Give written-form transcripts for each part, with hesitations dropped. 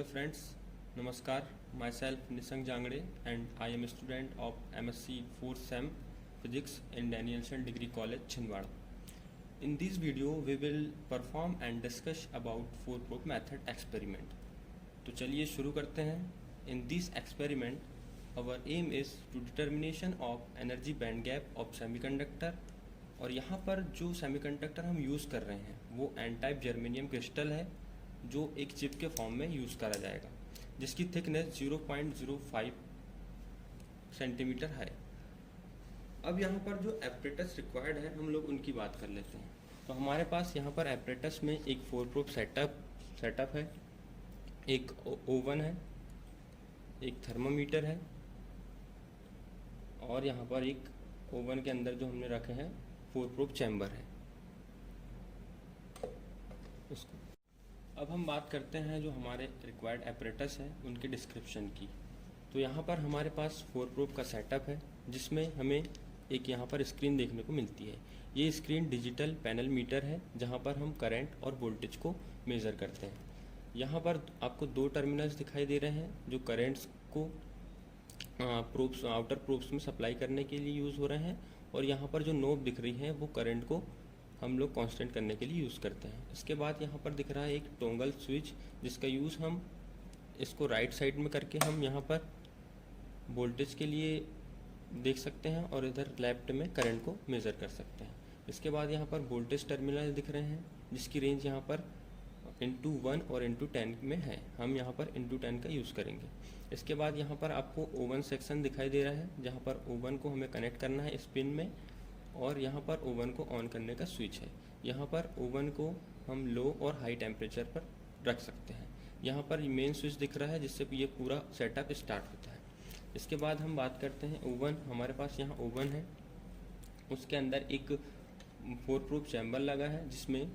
friends, Namaskar. Myself Nisang Jangde and I am a student of MSc 4th Sem Physics in Danielson Degree College, Chhindwara. In this video, we will perform and discuss about four-probe method experiment. तो चलिए शुरू करते हैं. In this experiment, our aim is to determination of energy band gap of semiconductor. और यहाँ पर जो semiconductor हम यूज़ कर रहे हैं वो एन टाइप जर्मेनियम क्रिस्टल है जो एक चिप के फॉर्म में यूज़ करा जाएगा, जिसकी थिकनेस 0.05 सेंटीमीटर है. अब यहाँ पर जो एपरेटस रिक्वायर्ड है हम लोग उनकी बात कर लेते हैं. तो हमारे पास यहाँ पर एपरेटस में एक फोर प्रोब सेटअप है, एक ओवन है, एक थर्मोमीटर है और यहाँ पर एक ओवन के अंदर जो हमने रखे हैं फोर प्रोब चैम्बर है. उसको अब हम बात करते हैं जो हमारे रिक्वायर्ड एपरेटस है उनके डिस्क्रिप्शन की. तो यहाँ पर हमारे पास फोर प्रोब का सेटअप है जिसमें हमें एक यहाँ पर स्क्रीन देखने को मिलती है. ये स्क्रीन डिजिटल पैनल मीटर है जहाँ पर हम करंट और वोल्टेज को मेज़र करते हैं. यहाँ पर आपको दो टर्मिनल्स दिखाई दे रहे हैं जो करंट्स को प्रोब्स आउटर प्रोब्स में सप्लाई करने के लिए यूज़ हो रहे हैं, और यहाँ पर जो नोब दिख रही है वो करंट को हम लोग कांस्टेंट करने के लिए यूज़ करते हैं. इसके बाद यहाँ पर दिख रहा है एक टोंगल स्विच जिसका यूज़ हम इसको राइट साइड में करके हम यहाँ पर वोल्टेज के लिए देख सकते हैं और इधर लेफ्ट में करंट को मेज़र कर सकते हैं. इसके बाद यहाँ पर वोल्टेज टर्मिनल दिख रहे हैं जिसकी रेंज यहाँ पर *1 और *10 में है. हम यहाँ पर *10 का यूज़ करेंगे. इसके बाद यहाँ पर आपको ओवन सेक्शन दिखाई दे रहा है जहाँ पर ओवन को हमें कनेक्ट करना है पिन में, और यहाँ पर ओवन को ऑन करने का स्विच है. यहाँ पर ओवन को हम लो और हाई टेम्परेचर पर रख सकते हैं. यहाँ पर मेन स्विच दिख रहा है जिससे ये पूरा सेटअप स्टार्ट होता है. इसके बाद हम बात करते हैं ओवन. हमारे पास यहाँ ओवन है, उसके अंदर एक फोर प्रोब चैम्बर लगा है जिसमें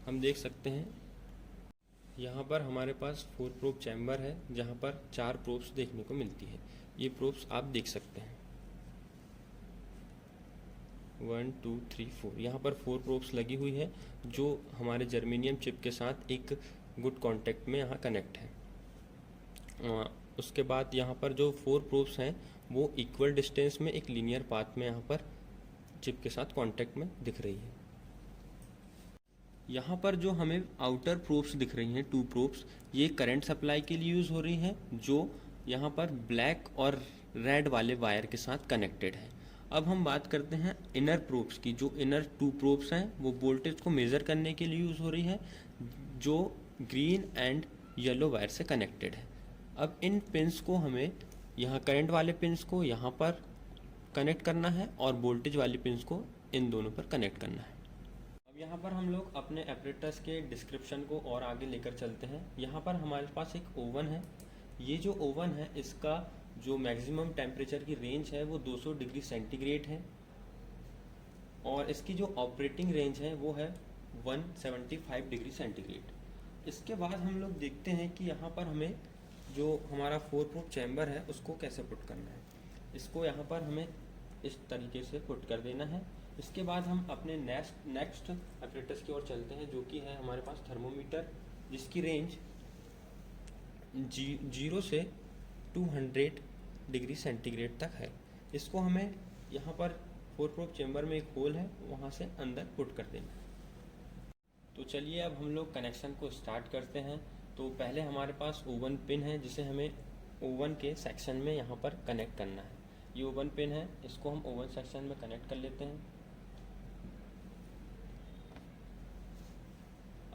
हम देख सकते हैं यहाँ पर हमारे पास फोर प्रोब चैम्बर है जहाँ पर 4 प्रोब्स देखने को मिलती है. ये प्रोब्स आप देख सकते हैं 1 2 3 4. यहाँ पर 4 प्रोब्स लगी हुई है जो हमारे जर्मेनियम चिप के साथ एक गुड कांटेक्ट में यहाँ कनेक्ट है. उसके बाद यहाँ पर जो 4 प्रोब्स हैं वो इक्वल डिस्टेंस में एक लीनियर पाथ में यहाँ पर चिप के साथ कांटेक्ट में दिख रही है. यहाँ पर जो हमें आउटर प्रोब्स दिख रही हैं 2 प्रोब्स, ये करंट सप्लाई के लिए यूज़ हो रही हैं जो यहाँ पर ब्लैक और रेड वाले वायर के साथ कनेक्टेड है. अब हम बात करते हैं इनर प्रोब्स की. जो इनर 2 प्रोब्स हैं वो वोल्टेज को मेज़र करने के लिए यूज़ हो रही है जो ग्रीन एंड येलो वायर से कनेक्टेड है. अब इन पिन्स को हमें यहाँ करंट वाले पिन्स को यहाँ पर कनेक्ट करना है और वोल्टेज वाले पिन्स को इन दोनों पर कनेक्ट करना है. अब यहाँ पर हम लोग अपने एपरेटस के डिस्क्रिप्शन को और आगे लेकर चलते हैं. यहाँ पर हमारे पास एक ओवन है. ये जो ओवन है इसका जो मैक्सिमम टेम्परेचर की रेंज है वो 200 डिग्री सेंटीग्रेड है और इसकी जो ऑपरेटिंग रेंज है वो है 175 डिग्री सेंटीग्रेड. इसके बाद हम लोग देखते हैं कि यहाँ पर हमें जो हमारा फोर प्रोब चैम्बर है उसको कैसे पुट करना है. इसको यहाँ पर हमें इस तरीके से पुट कर देना है. इसके बाद हम अपने नेक्स्ट एपरेटस की ओर चलते हैं जो कि है हमारे पास थर्मोमीटर, जिसकी रेंज 0 से 200 डिग्री सेंटीग्रेड तक है. इसको हमें यहाँ पर फोर प्रोब चैम्बर में एक होल है वहाँ से अंदर पुट कर देना है. तो चलिए अब हम लोग कनेक्शन को स्टार्ट करते हैं. तो पहले हमारे पास ओवन पिन है जिसे हमें ओवन के सेक्शन में यहाँ पर कनेक्ट करना है. ये ओवन पिन है, इसको हम ओवन सेक्शन में कनेक्ट कर लेते हैं.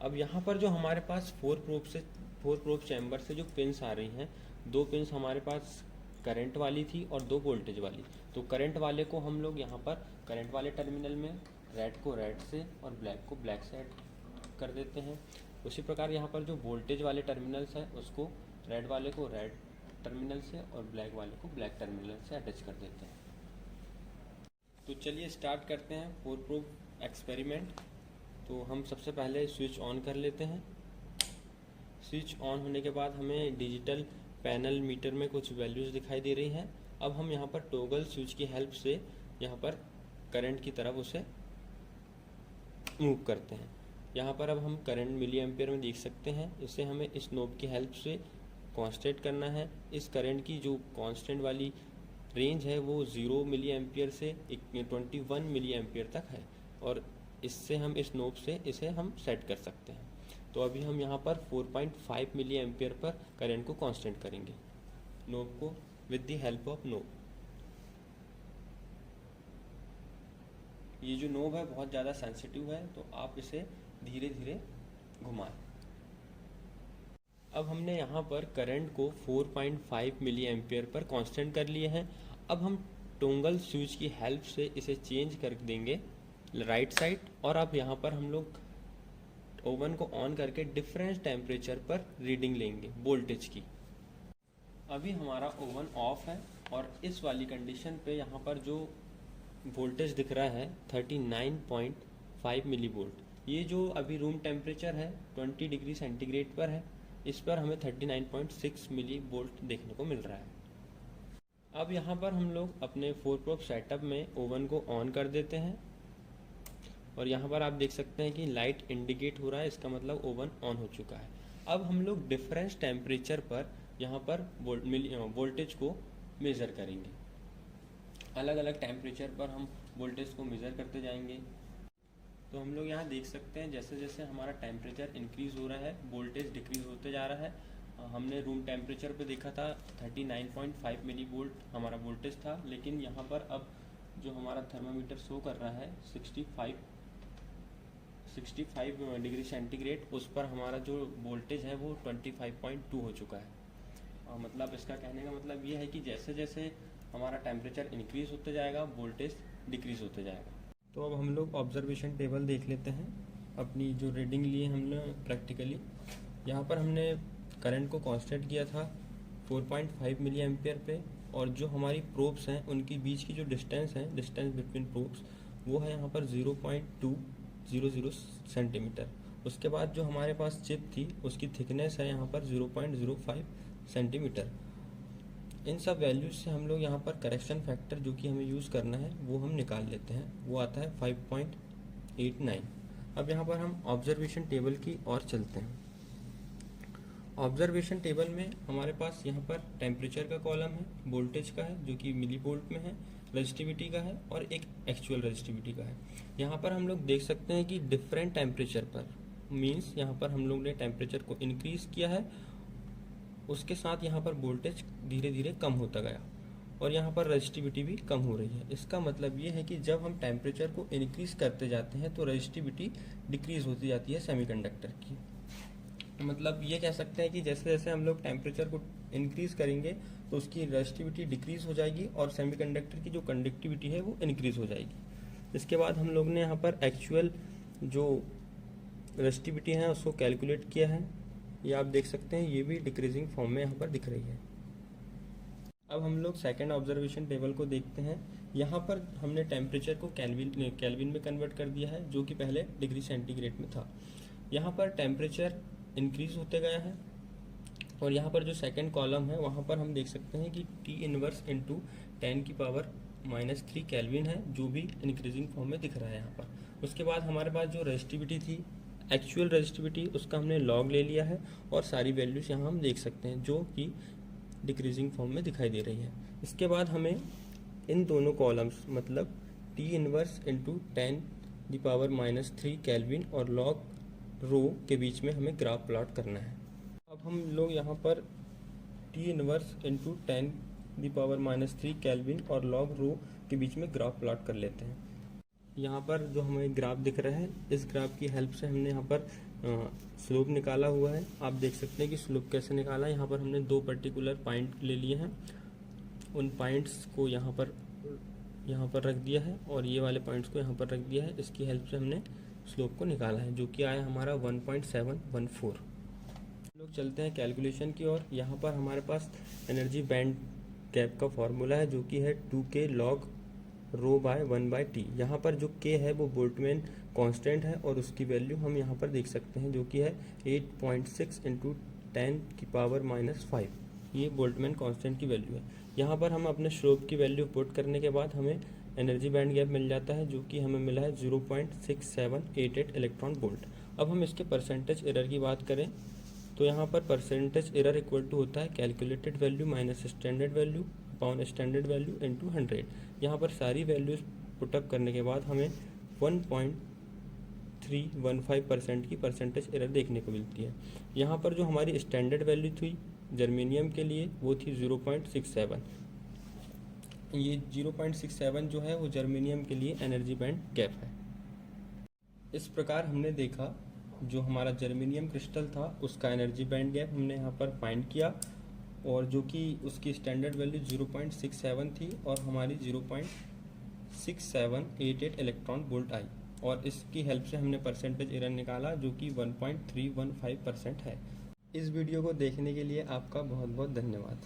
अब यहाँ पर जो हमारे पास फोर प्रोब चैम्बर से जो पिन्स आ रही हैं, 2 पिन्स हमारे पास करंट वाली थी और 2 वोल्टेज वाली. तो करंट वाले को हम लोग यहाँ पर करंट वाले टर्मिनल में रेड को रेड से और ब्लैक को ब्लैक से ऐड कर देते हैं. उसी प्रकार यहाँ पर जो वोल्टेज वाले टर्मिनल्स हैं उसको रेड वाले को रेड टर्मिनल से और ब्लैक वाले को ब्लैक टर्मिनल से अटैच कर देते हैं. तो चलिए स्टार्ट करते हैं फोर प्रोब एक्सपेरिमेंट. तो हम सबसे पहले स्विच ऑन कर लेते हैं. स्विच ऑन होने के बाद हमें डिजिटल पैनल मीटर में कुछ वैल्यूज़ दिखाई दे रही हैं. अब हम यहाँ पर टॉगल स्विच की हेल्प से यहाँ पर करंट की तरफ उसे मूव करते हैं. यहाँ पर अब हम करंट मिली एम्पेयर में देख सकते हैं. इससे हमें इस नोब की हेल्प से कांस्टेंट करना है। इस करंट की जो कांस्टेंट वाली रेंज है वो 0 मिली एम्पियर से 21 मिली एम्पियर तक है, और इससे हम इस नोब से इसे हम सेट कर सकते हैं। तो अभी हम यहाँ पर 4.5 मिली एम्पियर पर करंट को कांस्टेंट करेंगे नोब को with the help of knob. ये जो नोब है बहुत ज़्यादा सेंसिटिव है, तो आप इसे धीरे धीरे घुमाएं। अब हमने यहाँ पर करंट को 4.5 मिली एम्पियर पर कांस्टेंट कर लिए हैं। अब हम टोंगल स्विच की हेल्प से इसे चेंज कर देंगे राइट साइड, और अब यहाँ पर हम लोग ओवन को ऑन करके डिफरेंट टेम्परेचर पर रीडिंग लेंगे वोल्टेज की। अभी हमारा ओवन ऑफ है, और इस वाली कंडीशन पे यहाँ पर जो वोल्टेज दिख रहा है 39.5 मिली वोल्ट। ये जो अभी रूम टेम्परेचर है 20 डिग्री सेंटीग्रेड पर है, इस पर हमें 39.6 मिली वोल्ट देखने को मिल रहा है। अब यहाँ पर हम लोग अपने 4 प्रोब सेटअप में ओवन को ऑन कर देते हैं, और यहाँ पर आप देख सकते हैं कि लाइट इंडिकेट हो रहा है, इसका मतलब ओवन ऑन हो चुका है। अब हम लोग डिफरेंस टेम्परेचर पर यहाँ पर वोल्टेज को मेज़र करेंगे। अलग अलग टेम्परेचर पर हम वोल्टेज को मेज़र करते जाएंगे। तो हम लोग यहाँ देख सकते हैं जैसे जैसे हमारा टेम्परेचर इंक्रीज़ हो रहा है वोल्टेज डिक्रीज़ होते जा रहा है। हमने रूम टेम्परेचर पे देखा था 39.5 मिली वोल्ट हमारा वोल्टेज था, लेकिन यहाँ पर अब जो हमारा थर्मामीटर शो कर रहा है 65 डिग्री सेंटीग्रेड, उस पर हमारा जो वोल्टेज है वो 25.2 हो चुका है। मतलब इसका कहने का मतलब ये है कि जैसे जैसे हमारा टेम्परेचर इंक्रीज़ होते जाएगा वोल्टेज डिक्रीज़ होते जाएगा। तो अब हम लोग ऑब्जर्वेशन टेबल देख लेते हैं अपनी जो रीडिंग लिए हमने प्रैक्टिकली। यहाँ पर हमने करंट को कांस्टेंट किया था 4.5 मिली एम्पियर पे, और जो हमारी प्रोब्स हैं उनकी बीच की जो डिस्टेंस है, डिस्टेंस बिटवीन प्रोब्स, वो है यहाँ पर 0.200 सेंटीमीटर। उसके बाद जो हमारे पास चिप थी उसकी थिकनेस है यहाँ पर 0.05 सेंटीमीटर। इन सब वैल्यूज से हम लोग यहाँ पर करेक्शन फैक्टर जो कि हमें यूज़ करना है वो हम निकाल लेते हैं, वो आता है 5.89। अब यहाँ पर हम ऑब्जर्वेशन टेबल की ओर चलते हैं। ऑब्जर्वेशन टेबल में हमारे पास यहाँ पर टेम्परेचर का कॉलम है, वोल्टेज का है जो कि मिली वोल्ट में है, रजिस्टिविटी का है, और एक एक्चुअल रजिस्टिविटी का है। यहाँ पर हम लोग देख सकते हैं कि डिफरेंट टेम्परेचर पर मीन्स यहाँ पर हम लोग ने टेम्परेचर को इंक्रीज़ किया है, उसके साथ यहाँ पर वोल्टेज धीरे धीरे कम होता गया, और यहाँ पर रजिस्टिविटी भी कम हो रही है। इसका मतलब ये है कि जब हम टेम्परेचर को इंक्रीज़ करते जाते हैं तो रजिस्टिविटी डिक्रीज़ होती जाती है सेमीकंडक्टर की। मतलब ये कह सकते हैं कि जैसे जैसे हम लोग टेम्परेचर को इंक्रीज़ करेंगे तो उसकी रजिस्टिविटी डिक्रीज़ हो जाएगी, और सेमीकंडक्टर की जो कंडक्टिविटी है वो इंक्रीज़ हो जाएगी। इसके बाद हम लोग ने यहाँ पर एक्चुअल जो रजिस्टिविटी है उसको कैलकुलेट किया है, ये आप देख सकते हैं, ये भी डिक्रीजिंग फॉर्म में यहाँ पर दिख रही है। अब हम लोग सेकंड ऑब्जर्वेशन टेबल को देखते हैं। यहाँ पर हमने टेम्परेचर को केल्विन में कन्वर्ट कर दिया है, जो कि पहले डिग्री सेंटीग्रेड में था। यहाँ पर टेम्परेचर इंक्रीज होते गया है, और यहाँ पर जो सेकंड कॉलम है वहाँ पर हम देख सकते हैं कि T इनवर्स इंटू 10⁻³ केल्विन है, जो भी इंक्रीजिंग फॉर्म में दिख रहा है यहाँ पर। उसके बाद हमारे पास जो रजिस्टिविटी थी, एक्चुअल रजिस्टिविटी, उसका हमने लॉग ले लिया है, और सारी वैल्यूज यहाँ हम देख सकते हैं जो कि डिक्रीजिंग फॉर्म में दिखाई दे रही है। इसके बाद हमें इन दोनों कॉलम्स मतलब T इनवर्स इंटू 10⁻³ केल्विन और लॉग रो के बीच में हमें ग्राफ प्लॉट करना है। अब हम लोग यहाँ पर T इनवर्स इंटू 10⁻³ केल्विन और लॉग रो के बीच में ग्राफ प्लॉट कर लेते हैं। यहाँ पर जो हमें ग्राफ दिख रहा है, इस ग्राफ की हेल्प से हमने यहाँ पर स्लोप निकाला हुआ है। आप देख सकते हैं कि स्लोप कैसे निकाला है। यहाँ पर हमने 2 पर्टिकुलर पॉइंट ले लिए हैं, उन पॉइंट्स को यहाँ पर रख दिया है, और ये वाले पॉइंट्स को यहाँ पर रख दिया है। इसकी हेल्प से हमने स्लोप को निकाला है, जो कि आया हमारा 1.714। लोग चलते हैं कैलकुलेशन की ओर। यहाँ पर हमारे पास एनर्जी बैंड गैप का फॉर्मूला है, जो कि है 2K log रो बाय 1/T। यहाँ पर जो K है वो बोल्टमैन कांस्टेंट है, और उसकी वैल्यू हम यहाँ पर देख सकते हैं, जो कि है 8.6 × 10⁻⁵। ये बोल्टमैन कांस्टेंट की वैल्यू है। यहाँ पर हम अपने स्लोप की वैल्यू पुट करने के बाद हमें एनर्जी बैंड गैप मिल जाता है, जो कि हमें मिला है 0.6788 इलेक्ट्रॉन वोल्ट। अब हम इसके परसेंटेज एरर की बात करें तो यहाँ पर परसेंटेज एरर इक्वल टू होता है calculated value minus standard value upon standard value into 100। यहाँ पर सारी वैल्यूज़ पुटअप करने के बाद हमें 1.315% की परसेंटेज एरर देखने को मिलती है। यहाँ पर जो हमारी स्टैंडर्ड वैल्यू थी जर्मेनियम के लिए वो थी 0.67। ये 0.67 जो है वो जर्मेनियम के लिए एनर्जी बैंड गैप है। इस प्रकार हमने देखा जो हमारा जर्मेनियम क्रिस्टल था उसका एनर्जी बैंड गैप हमने यहाँ पर फाइंड किया, और जो कि उसकी स्टैंडर्ड वैल्यू 0.67 थी और हमारी 0.6788 इलेक्ट्रॉन वोल्ट आई, और इसकी हेल्प से हमने परसेंटेज एरर निकाला जो कि 1.315% है। इस वीडियो को देखने के लिए आपका बहुत बहुत धन्यवाद।